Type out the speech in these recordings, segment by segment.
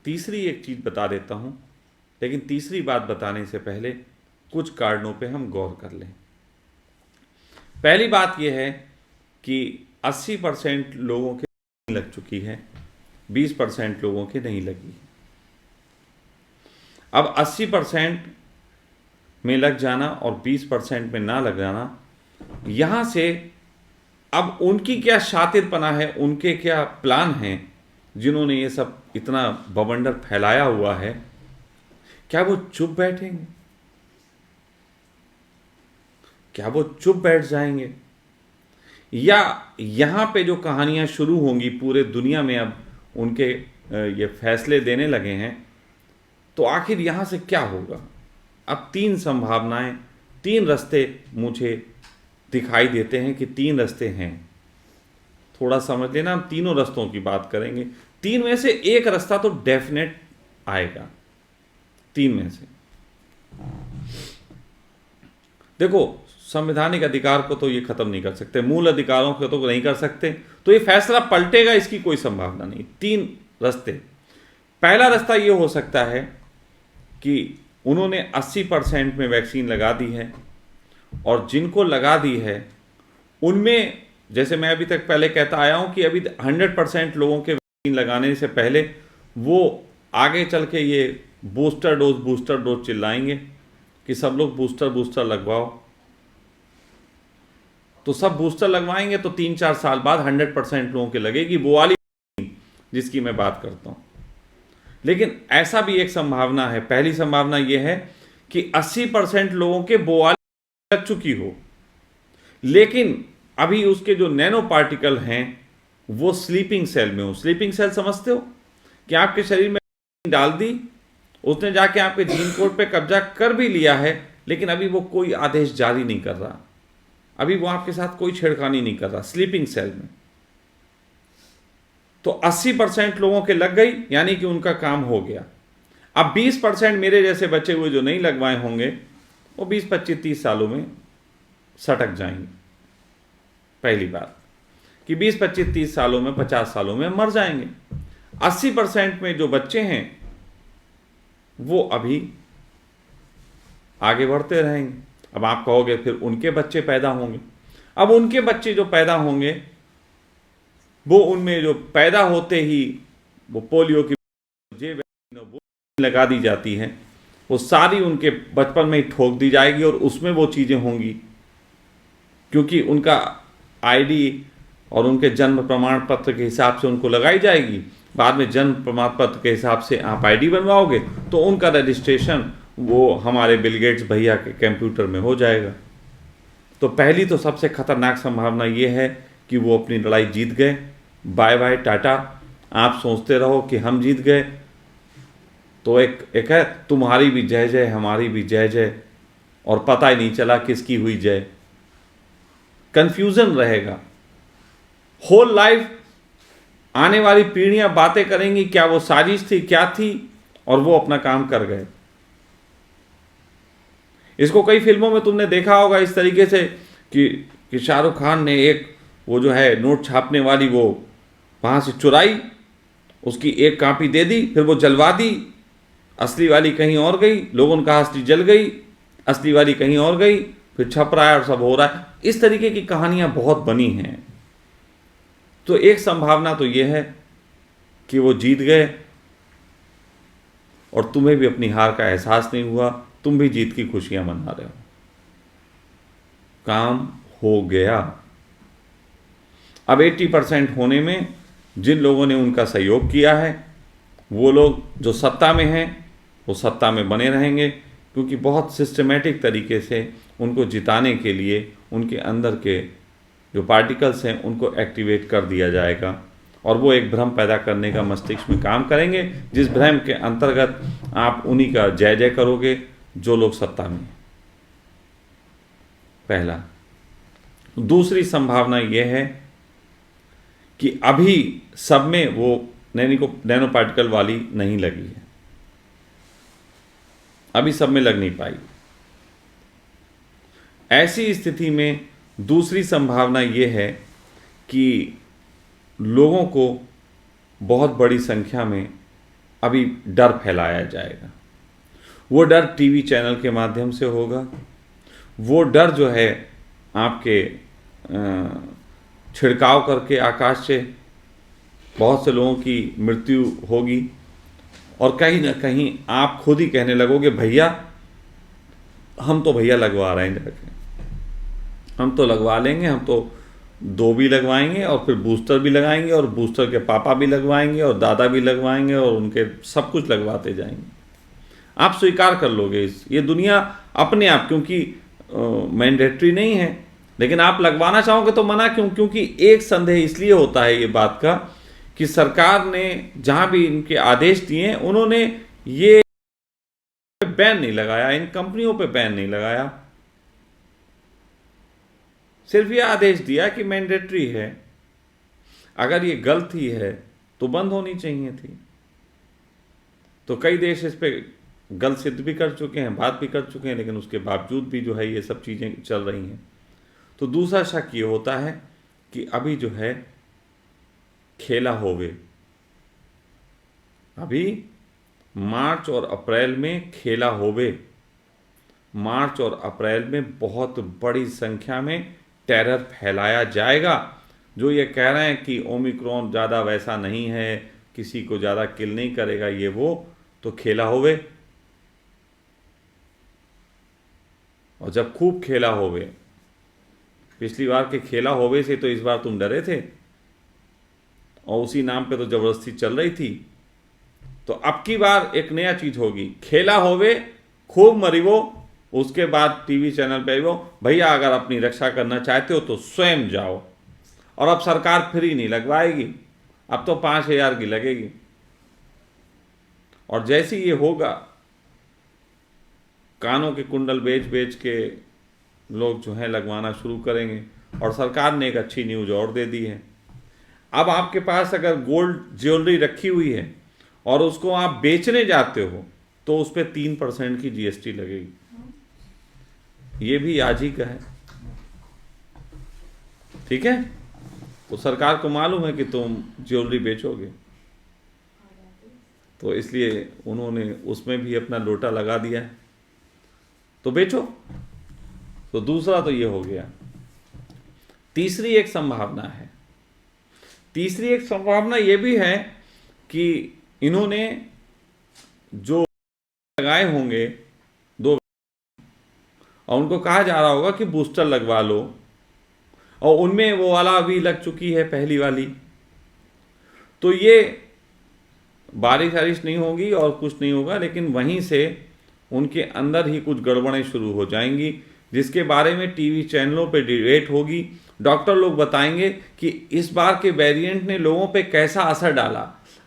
तीसरी एक चीज़ बता देता हूँ, लेकिन तीसरी बात बताने से पहले कुछ कारणों पे हम गौर कर लें। पहली बात यह है कि 80% लोगों के लग चुकी है, 20% लोगों के नहीं लगी। अब 80% में लग जाना और 20% में ना लग जाना, यहाँ से अब उनकी क्या शातिरपना है, उनके क्या प्लान हैं जिन्होंने ये सब इतना बवंडर फैलाया हुआ है। क्या वो चुप बैठेंगे? क्या वो चुप बैठ जाएंगे? या यहाँ पे जो कहानियाँ शुरू होंगी पूरे दुनिया में, अब उनके ये फैसले देने लगे हैं, तो आखिर यहाँ से क्या होगा? अब तीन संभावनाएं, तीन रास्ते मुझे दिखाई देते हैं कि तीन रास्ते हैं। थोड़ा समझ लेना, हम तीनों रास्तों की बात करेंगे। तीन में से एक रास्ता तो डेफिनेट आएगा, तीन में से। देखो, संवैधानिक अधिकार को तो ये खत्म नहीं कर सकते, मूल अधिकारों को तो नहीं कर सकते, तो ये फैसला पलटेगा इसकी कोई संभावना नहीं। तीन रास्ते। पहला रास्ता ये हो सकता है कि उन्होंने 80% में वैक्सीन लगा दी है, और जिनको लगा दी है उनमें, जैसे मैं अभी तक पहले कहता आया हूं कि अभी 100% लोगों के वैक्सीन लगाने से पहले वो आगे चल के ये बूस्टर डोज चिल्लाएंगे कि सब लोग बूस्टर लगवाओ। तो सब बूस्टर लगवाएंगे तो 3-4 साल बाद 100% लोगों के लगेगी, वो वाली जिसकी मैं बात करता हूं। लेकिन ऐसा भी एक संभावना है, पहली संभावना यह है कि 80% लोगों के वो वाली लग चुकी हो, लेकिन अभी उसके जो नैनो पार्टिकल हैं वो स्लीपिंग सेल में हो। स्लीपिंग सेल समझते हो कि आपके शरीर में डाल दी, उसने जाके आपके जीन कोड पे कब्जा कर भी लिया है, लेकिन अभी वो कोई आदेश जारी नहीं कर रहा, अभी वो आपके साथ कोई छेड़खानी नहीं कर रहा, स्लीपिंग सेल में। तो 80% लोगों के लग गई, यानी कि उनका काम हो गया। अब 20% मेरे जैसे बचे हुए जो नहीं लगवाए होंगे, वो 20, 25, 30 सालों में सटक जाएंगे। पहली बात कि 20, 25, 30 सालों में, 50 सालों में मर जाएंगे। 80% में जो बच्चे हैं वो अभी आगे बढ़ते रहेंगे। अब आप कहोगे फिर उनके बच्चे पैदा होंगे। अब उनके बच्चे जो पैदा होंगे, वो उनमें जो पैदा होते ही वो पोलियो की वो लगा दी जाती है, वो सारी उनके बचपन में ही ठोक दी जाएगी, और उसमें वो चीज़ें होंगी क्योंकि उनका आईडी और उनके जन्म प्रमाण पत्र के हिसाब से उनको लगाई जाएगी। बाद में जन्म प्रमाण पत्र के हिसाब से आप आईडी बनवाओगे तो उनका रजिस्ट्रेशन वो हमारे बिल गेट्स भैया के कंप्यूटर में हो जाएगा। तो पहली तो सबसे खतरनाक संभावना ये है कि वो अपनी लड़ाई जीत गए, बाय बाय टाटा। आप सोचते रहो कि हम जीत गए, तो एक है तुम्हारी भी जय जय हमारी भी जय जय, और पता ही नहीं चला किसकी हुई जय। कंफ्यूजन रहेगा होल लाइफ। आने वाली पीढ़ियां बातें करेंगी क्या वो साजिश थी, क्या थी, और वो अपना काम कर गए। इसको कई फिल्मों में तुमने देखा होगा इस तरीके से कि शाहरुख खान ने एक वो जो है नोट छापने वाली वो वहां से चुराई, उसकी एक कॉपी दे दी, फिर वो जलवा दी, असली वाली कहीं और गई, लोगों ने कहा असली जल गई, असली वाली कहीं और गई, फिर छप रहा है और सब हो रहा है। इस तरीके की कहानियां बहुत बनी हैं। तो एक संभावना तो यह है कि वो जीत गए और तुम्हें भी अपनी हार का एहसास नहीं हुआ, तुम भी जीत की खुशियां मना रहे हो। काम हो गया। अब 80% होने में जिन लोगों ने उनका सहयोग किया है, वो लोग जो सत्ता में हैं वो सत्ता में बने रहेंगे, क्योंकि बहुत सिस्टमेटिक तरीके से उनको जिताने के लिए उनके अंदर के जो पार्टिकल्स हैं उनको एक्टिवेट कर दिया जाएगा, और वो एक भ्रम पैदा करने का मस्तिष्क में काम करेंगे, जिस भ्रम के अंतर्गत आप उन्हीं का जय जय करोगे जो लोग सत्ता में हैं। पहला। दूसरी संभावना यह है कि अभी सब में वो नैनो पार्टिकल वाली नहीं लगी है, अभी सब में लग नहीं पाई। ऐसी स्थिति में दूसरी संभावना यह है कि लोगों को बहुत बड़ी संख्या में अभी डर फैलाया जाएगा। वो डर टीवी चैनल के माध्यम से होगा, वो डर जो है आपके छिड़काव करके आकाश से बहुत से लोगों की मृत्यु होगी, और कहीं ना कहीं आप खुद ही कहने लगोगे भैया हम तो भैया लगवा रहे हैं, हम तो लगवा लेंगे, हम तो 2 भी लगवाएंगे और फिर बूस्टर भी लगाएंगे और बूस्टर के पापा भी लगवाएंगे और दादा भी लगवाएंगे और उनके सब कुछ लगवाते जाएंगे। आप स्वीकार कर लोगे ये दुनिया अपने आप, क्योंकि मैंडेटरी नहीं है, लेकिन आप लगवाना चाहोगे तो मना क्यों? क्योंकि एक संदेह इसलिए होता है ये बात का कि सरकार ने जहां भी इनके आदेश दिए उन्होंने ये बैन नहीं लगाया, इन कंपनियों पे बैन नहीं लगाया, सिर्फ ये आदेश दिया कि मैंडेटरी है। अगर ये गलती है तो बंद होनी चाहिए थी। तो कई देश इस पे गलत सिद्ध भी कर चुके हैं, बात भी कर चुके हैं, लेकिन उसके बावजूद भी जो है ये सब चीज़ें चल रही हैं। तो दूसरा शक ये होता है कि अभी जो है खेला होवे, अभी मार्च और अप्रैल में खेला होवे, मार्च और अप्रैल में बहुत बड़ी संख्या में टेरर फैलाया जाएगा। जो ये कह रहे हैं कि ओमिक्रॉन ज़्यादा वैसा नहीं है, किसी को ज़्यादा किल नहीं करेगा, ये वो, तो खेला होवे। और जब खूब खेला होवे, पिछली बार के खेला होवे से तो इस बार तुम डरे थे और उसी नाम पे तो जबरदस्ती चल रही थी। तो अब की बार एक नया चीज होगी, खेला होवे, खूब मरीवो, उसके बाद टीवी चैनल पे आइवो, भैया अगर अपनी रक्षा करना चाहते हो तो स्वयं जाओ। और अब सरकार फ्री नहीं लगवाएगी, अब तो 5,000 की लगेगी। और जैसे ये होगा, कानों के कुंडल बेच बेच के लोग जो है लगवाना शुरू करेंगे। और सरकार ने एक अच्छी न्यूज और दे दी है, अब आपके पास अगर गोल्ड ज्वेलरी रखी हुई है और उसको आप बेचने जाते हो तो उस पर 3% की जीएसटी लगेगी। ये भी आज ही का है, ठीक है। तो सरकार को मालूम है कि तुम ज्वेलरी बेचोगे, तो इसलिए उन्होंने उसमें भी अपना लोटा लगा दिया है, तो बेचो। तो दूसरा तो ये हो गया। तीसरी एक संभावना है, तीसरी एक संभावना ये भी है कि इन्होंने जो लगाए होंगे 2 और उनको कहा जा रहा होगा कि बूस्टर लगवा लो, और उनमें वो वाला अभी लग चुकी है पहली वाली, तो ये बारिश वारिश नहीं होगी और कुछ नहीं होगा, लेकिन वहीं से उनके अंदर ही कुछ गड़बड़ें शुरू हो जाएंगी, जिसके बारे में टीवी चैनलों पे डिबेट होगी। डॉक्टर लोग बताएंगे कि इस बार के वेरिएंट ने लोगों पे कैसा असर डाला।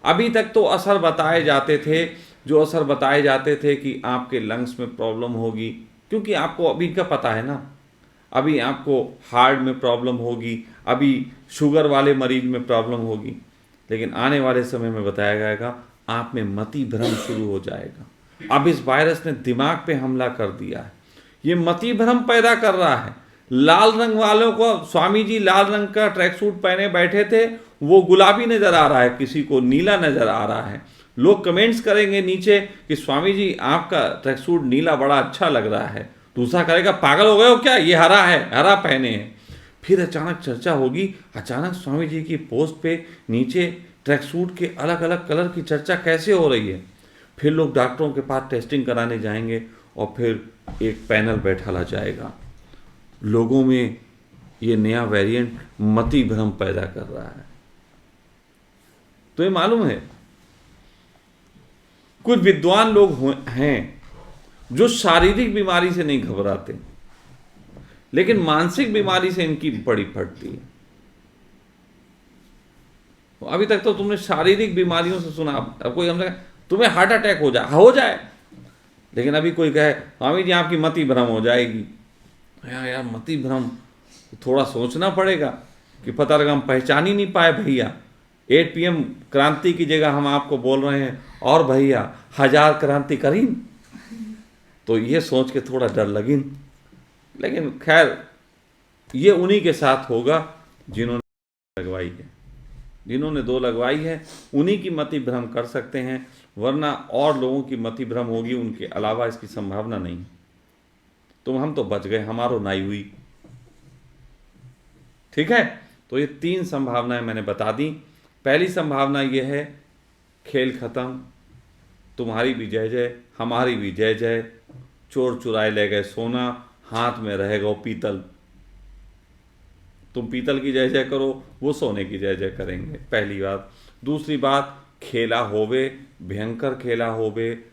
अभी तक तो असर बताए जाते थे, जो असर बताए जाते थे कि आपके लंग्स में प्रॉब्लम होगी, क्योंकि आपको अभी का पता है ना, अभी आपको हार्ट में प्रॉब्लम होगी, अभी शुगर वाले मरीज में प्रॉब्लम होगी, लेकिन आने वाले समय में बताया जाएगा आप में मति भ्रम शुरू हो जाएगा। अब इस वायरस ने दिमाग पे हमला कर दिया है, ये मति भ्रम पैदा कर रहा है। लाल रंग वालों को, स्वामी जी लाल रंग का ट्रैक सूट पहने बैठे थे, वो गुलाबी नजर आ रहा है, किसी को नीला नजर आ रहा है। लोग कमेंट्स करेंगे नीचे कि स्वामी जी आपका ट्रैक सूट नीला बड़ा अच्छा लग रहा है, दूसरा कहेगा पागल हो गए हो क्या, ये हरा है, हरा पहने हैं। फिर अचानक चर्चा होगी, अचानक स्वामी जी की पोस्ट पे नीचे ट्रैक सूट के अलग अलग कलर की चर्चा कैसे हो रही है। फिर लोग डॉक्टरों के पास टेस्टिंग कराने जाएंगे और फिर एक पैनल बैठा ला जाएगा। लोगों में ये नया वेरिएंट मति भ्रम पैदा कर रहा है। तो ये मालूम है कुछ विद्वान लोग हैं जो शारीरिक बीमारी से नहीं घबराते, लेकिन मानसिक बीमारी से इनकी बड़ी फटती है। अभी तक तो तुमने शारीरिक बीमारियों से सुना, अब कोई हमने तुम्हें हार्ट अटैक हो जाए, लेकिन अभी कोई कहे स्वामी जी आपकी मति भ्रम हो जाएगी। यार मति भ्रम थोड़ा सोचना पड़ेगा कि पता लगा हम पहचान ही नहीं पाए भैया, 8 PM क्रांति की जगह हम आपको बोल रहे हैं और भैया 1000 क्रांति करीन, तो ये सोच के थोड़ा डर लगी। लेकिन खैर ये उन्हीं के साथ होगा जिन्होंने लगवाई है, जिन्होंने 2 लगवाई है, उन्हीं की मति भ्रम कर सकते हैं, वरना और लोगों की मति भ्रम होगी, उनके अलावा इसकी संभावना नहीं। हम तो बच गए, हमारो नाई हुई। ठीक है, तो ये 3 संभावनाएं मैंने बता दी। पहली संभावना ये है खेल खत्म, तुम्हारी भी जय जय, हमारी भी जय जय, चोर चुराए ले गए सोना, हाथ में रहेगा वो पीतल। तुम पीतल की जय जय करो, वो सोने की जय जय करेंगे, पहली बात। दूसरी बात, खेला होवे, भयंकर खेला होवे।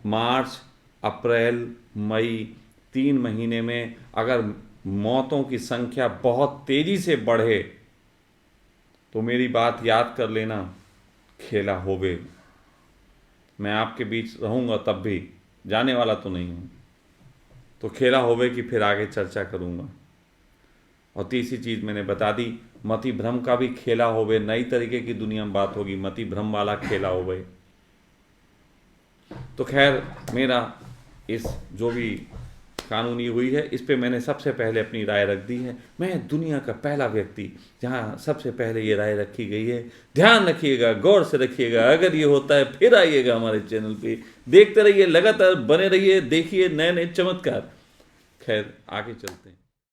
मार्च, अप्रैल, मई 3 महीने में अगर मौतों की संख्या बहुत तेजी से बढ़े तो मेरी बात याद कर लेना, खेला होवे। मैं आपके बीच रहूँगा तब भी, जाने वाला तो नहीं हूँ। तो खेला होवे की फिर आगे चर्चा करूँगा। और तीसरी चीज़ मैंने बता दी, मति भ्रम का भी खेला होवे, नई तरीके की दुनिया में बात होगी, मति भ्रम वाला खेला होवे। तो खैर, मेरा इस जो भी कानूनी हुई है इस पे मैंने सबसे पहले अपनी राय रख दी है। मैं दुनिया का पहला व्यक्ति जहाँ सबसे पहले ये राय रखी गई है। ध्यान रखिएगा, गौर से रखिएगा। अगर ये होता है फिर आइएगा हमारे चैनल पे, देखते रहिए, लगातार बने रहिए, देखिए नए नए चमत्कार। खैर, आगे चलते हैं।